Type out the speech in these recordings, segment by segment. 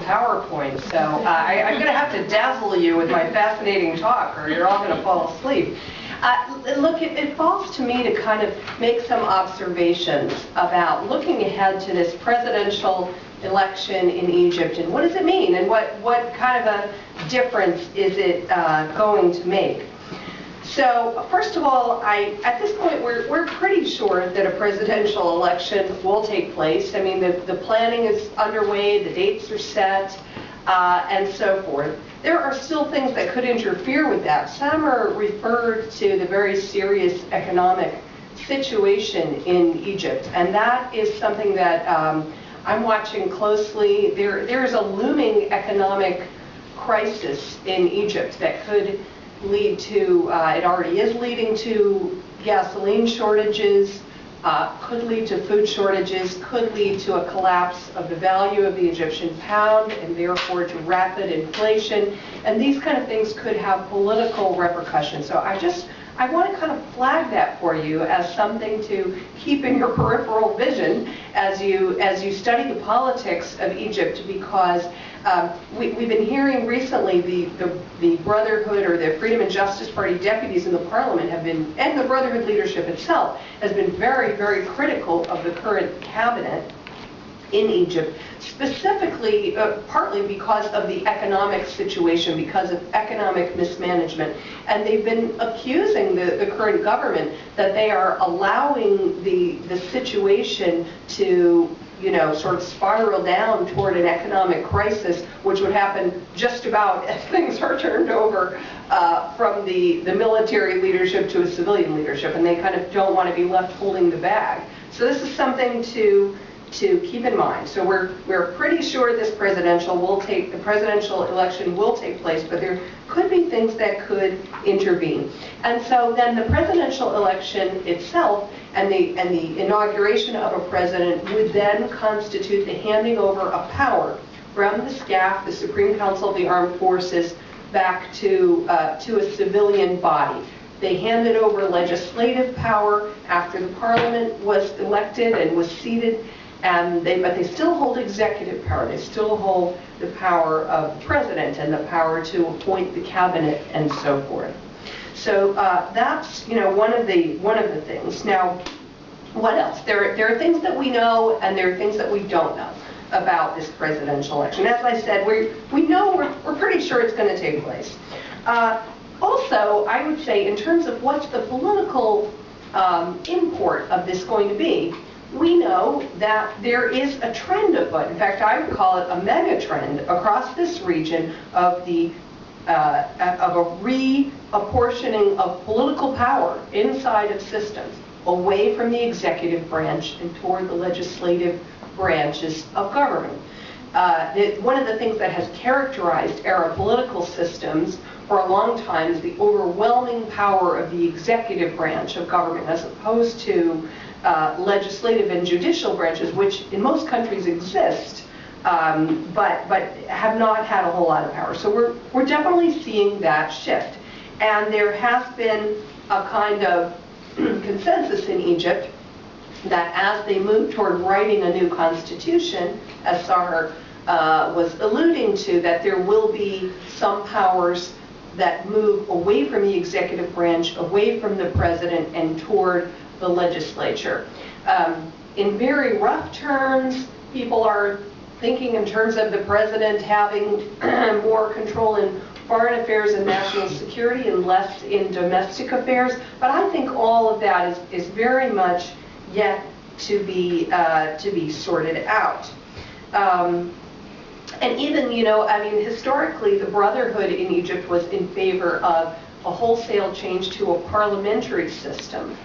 PowerPoint, so I'm going to have to dazzle you with my fascinating talk, or you're all going to fall asleep. Look, it falls to me to kind of make some observations about looking ahead to this presidential election in Egypt, and what does it mean, and what kind of a difference is it going to make. So, first of all, at this point, we're pretty sure that a presidential election will take place. I mean, the planning is underway, the dates are set, and so forth. There are still things that could interfere with that. Some are referred to the very serious economic situation in Egypt, and that is something that I'm watching closely. There is a looming economic crisis in Egypt that could lead to, it already is leading to gasoline shortages, could lead to food shortages, could lead to a collapse of the value of the Egyptian pound and therefore to rapid inflation. And these kind of things could have political repercussions. So I want to kind of flag that for you as something to keep in your peripheral vision as you study the politics of Egypt, because we've been hearing recently the Brotherhood or the Freedom and Justice Party deputies in the parliament have been, and the Brotherhood leadership itself, has been very, very critical of the current cabinet in Egypt, specifically, partly because of the economic situation, because of economic mismanagement. And they've been accusing the current government that they are allowing the situation to, sort of spiral down toward an economic crisis, which would happen just about as things are turned over from the military leadership to a civilian leadership, and they kind of don't want to be left holding the bag. So this is something to keep in mind. So we're pretty sure this the presidential election will take place, but there could be things that could intervene. And so then the presidential election itself and the inauguration of a president would then constitute the handing over of power from the SCAF, the Supreme Council of the Armed Forces, back to a civilian body. They handed over legislative power after the parliament was elected and was seated, but they still hold executive power. They still hold the power of the president and the power to appoint the cabinet and so forth. So that's one of the things. Now, what else? There are things that we know and there are things that we don't know about this presidential election. As I said, we know we're pretty sure it's going to take place. Also, I would say in terms of what's the political import of this going to be, we know that there is a trend afoot. In fact, I would call it a mega trend across this region of a reapportioning of political power inside of systems, away from the executive branch and toward the legislative branches of government. One of the things that has characterized Arab political systems for a long time is the overwhelming power of the executive branch of government, as opposed to legislative and judicial branches, which in most countries exist, but have not had a whole lot of power. So we're definitely seeing that shift. And there has been a kind of consensus in Egypt that as they move toward writing a new constitution, as Sahar was alluding to, that there will be some powers that move away from the executive branch, away from the president, and toward the legislature. In very rough terms, people are thinking in terms of the president having more control in foreign affairs and national security and less in domestic affairs. But I think all of that is very much yet to be sorted out. And even, historically, the Brotherhood in Egypt was in favor of a wholesale change to a parliamentary system,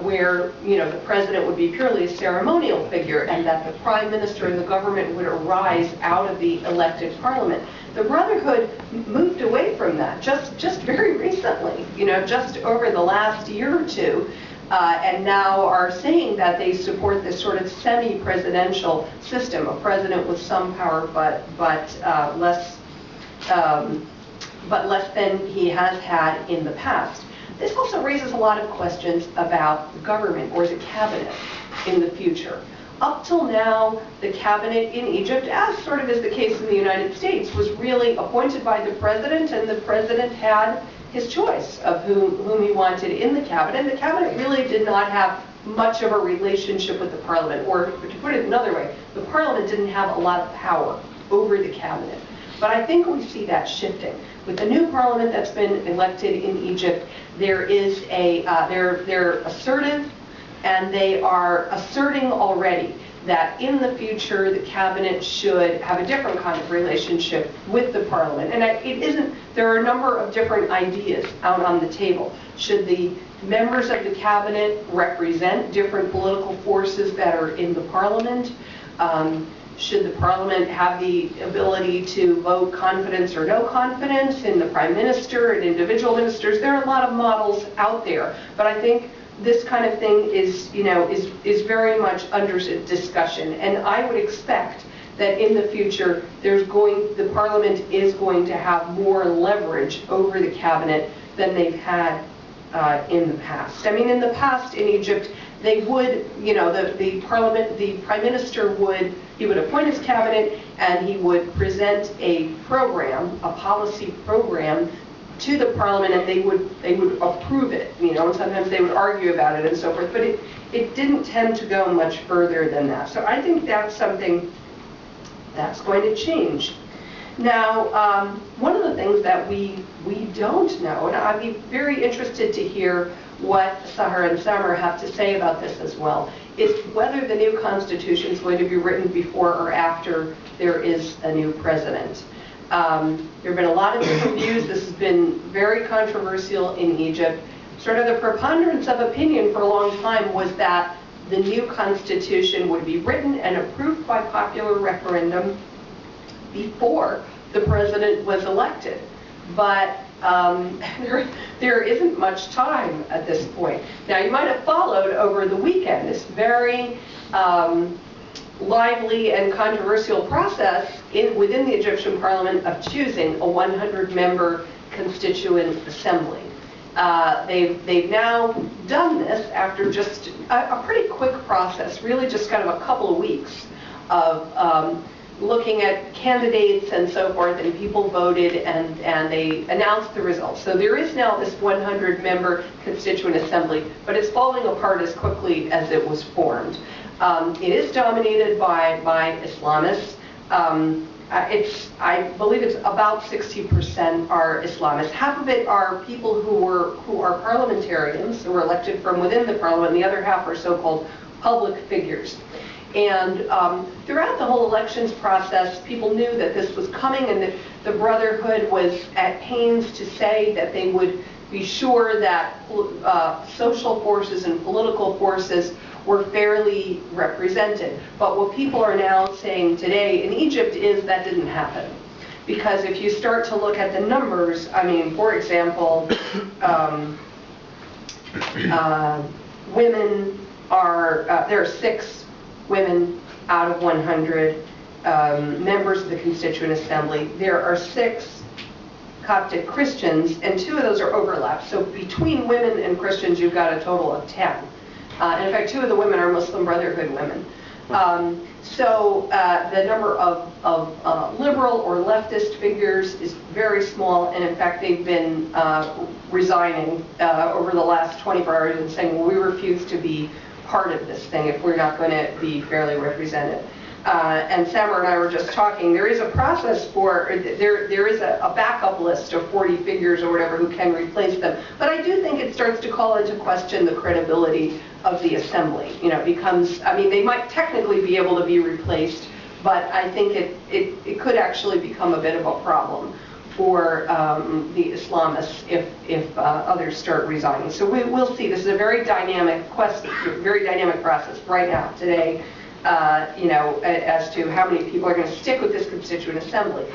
where, the president would be purely a ceremonial figure and that the prime minister and the government would arise out of the elected parliament. The Brotherhood moved away from that just very recently, just over the last year or two, and now are saying that they support this sort of semi-presidential system, a president with some power but less than he has had in the past. This also raises a lot of questions about the government or the cabinet in the future. Up till now, the cabinet in Egypt, as sort of is the case in the United States, was really appointed by the president, and the president had his choice of whom he wanted in the cabinet. And the cabinet really did not have much of a relationship with the parliament, or to put it another way, the parliament didn't have a lot of power over the cabinet. But I think we see that shifting. With the new parliament that's been elected in Egypt, they're assertive, and they are asserting already that in the future the cabinet should have a different kind of relationship with the parliament. And there are a number of different ideas out on the table. Should the members of the cabinet represent different political forces that are in the parliament? Should the parliament have the ability to vote confidence or no confidence in the prime minister and individual ministers? There are a lot of models out there, but I think this kind of thing is very much under discussion, and I would expect that in the future the parliament is going to have more leverage over the cabinet than they've had in the past. I mean, in the past in Egypt, they would, the parliament, the prime minister would appoint his cabinet, and he would present a program, a policy program, to the parliament, and they would approve it, and sometimes they would argue about it and so forth, but it didn't tend to go much further than that. So I think that's something that's going to change. Now, one of the things that we don't know, and I'd be very interested to hear what Sahar and Samar have to say about this as well, is whether the new constitution is going to be written before or after there is a new president. There have been a lot of different views. This has been very controversial in Egypt. Sort of the preponderance of opinion for a long time was that the new constitution would be written and approved by popular referendum before the president was elected. But there isn't much time at this point. Now, you might have followed over the weekend this very lively and controversial process within the Egyptian parliament of choosing a 100-member constituent assembly. They've now done this after just a pretty quick process, really just kind of a couple of weeks of looking at candidates and so forth, and people voted, and they announced the results. So there is now this 100-member constituent assembly, but it's falling apart as quickly as it was formed. It is dominated by Islamists. I believe it's about 60% are Islamists. Half of it are people who are parliamentarians, who were elected from within the parliament. The other half are so-called public figures. And throughout the whole elections process, people knew that this was coming, and that the Brotherhood was at pains to say that they would be sure that social forces and political forces were fairly represented. But what people are now saying today in Egypt is that didn't happen. Because if you start to look at the numbers, I mean, for example, women are, there are 6 women out of 100 members of the Constituent Assembly. There are 6 Coptic Christians, and 2 of those are overlapped. So between women and Christians, you've got a total of 10. And in fact, 2 of the women are Muslim Brotherhood women. So the number of liberal or leftist figures is very small, and in fact, they've been resigning over the last 24 hours and saying, well, we refuse to be part of this thing if we're not going to be fairly represented. And Samar and I were just talking, there is a process for, there is a backup list of 40 figures or whatever who can replace them. But I do think it starts to call into question the credibility of the assembly. It becomes, I mean, they might technically be able to be replaced, but I think it could actually become a bit of a problem for the Islamists if others start resigning. So we'll see. This is a very dynamic process right now, today, as to how many people are going to stick with this Constituent Assembly.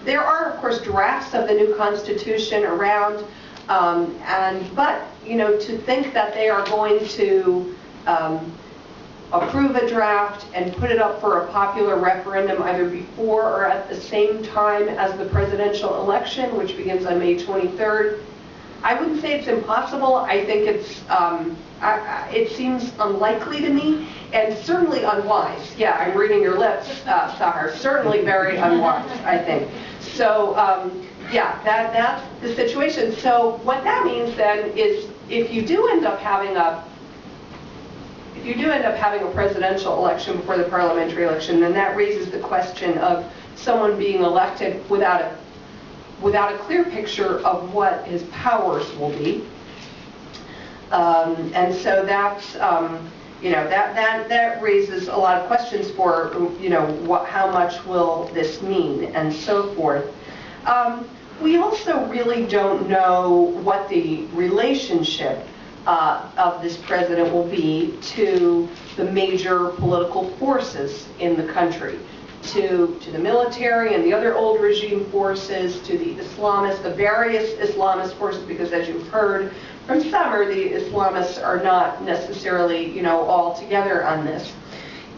There are, of course, drafts of the new Constitution around, but to think that they are going to approve a draft and put it up for a popular referendum either before or at the same time as the presidential election, which begins on May 23rd, I wouldn't say it's impossible. I think it seems unlikely to me, and certainly unwise. Yeah, I'm reading your lips, Sahar. Certainly very unwise, I think. So, yeah, that's the situation. So what that means then is if you do end up having a presidential election before the parliamentary election, then that raises the question of someone being elected without a clear picture of what his powers will be. And so that's, that raises a lot of questions for, how much will this mean and so forth. We also really don't know what the relationship of this president will be to the major political forces in the country, to the military and the other old regime forces, to the Islamists, the various Islamist forces, because as you've heard from Summer, the Islamists are not necessarily, all together on this.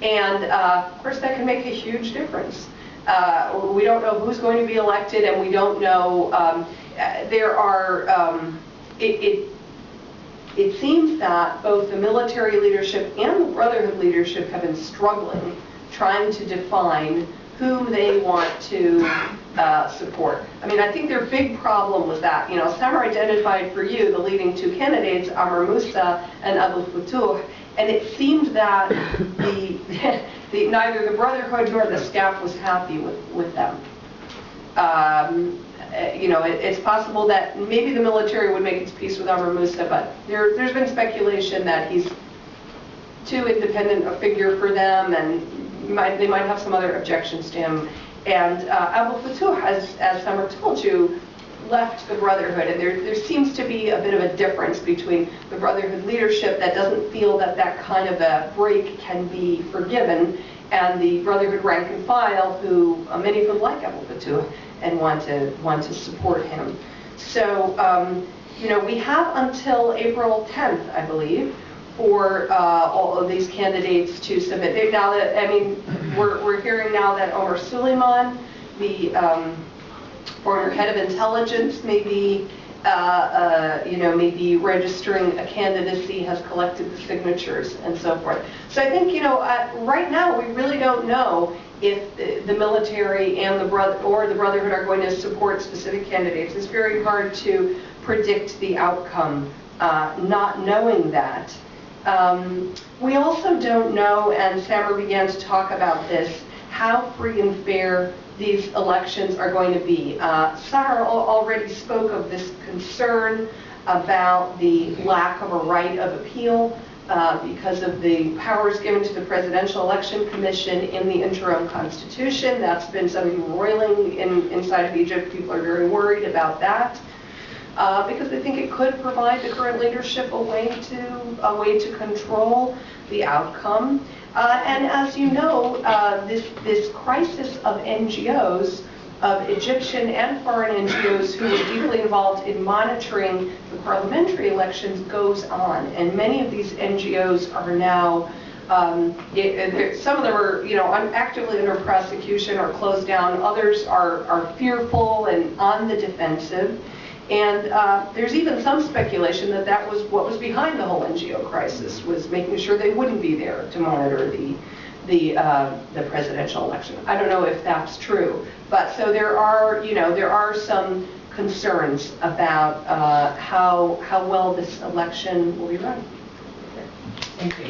And of course that can make a huge difference. We don't know who's going to be elected, and we don't know, it seems that both the military leadership and the Brotherhood leadership have been struggling, trying to define whom they want to support. I mean, I think their big problem was that, Summer identified for you the leading two candidates, Amr Moussa and Abu Futuh, and it seemed that neither the Brotherhood nor the SCAF was happy with them. It's possible that maybe the military would make its peace with Amr Moussa, but there's been speculation that he's too independent a figure for them, and they might have some other objections to him. And Abu Futuh, as Summer told you, left the Brotherhood, and there seems to be a bit of a difference between the Brotherhood leadership that doesn't feel that kind of a break can be forgiven, and the Brotherhood rank and file, who many of them like Abu Futuh and want to support him. So we have until April 10th, I believe, for all of these candidates to submit. Now that we're hearing now that Omar Suleiman, the former head of intelligence, may be registering a candidacy, has collected the signatures and so forth. So I think right now we really don't know if the military and the Brotherhood are going to support specific candidates. It's very hard to predict the outcome, not knowing that. We also don't know, and Summer began to talk about this, how free and fair these elections are going to be. Sahar already spoke of this concern about the lack of a right of appeal because of the powers given to the Presidential Election Commission in the interim constitution. That's been something roiling inside of Egypt. People are very worried about that. Because they think it could provide the current leadership a way to control the outcome. And as you know, this crisis of NGOs, of Egyptian and foreign NGOs who were deeply involved in monitoring the parliamentary elections goes on. And many of these NGOs are now, some of them are actively under prosecution or closed down. Others are fearful and on the defensive. And there's even some speculation that was what was behind the whole NGO crisis, was making sure they wouldn't be there to monitor the presidential election. I don't know if that's true, but so there are some concerns about how well this election will be run. Thank you.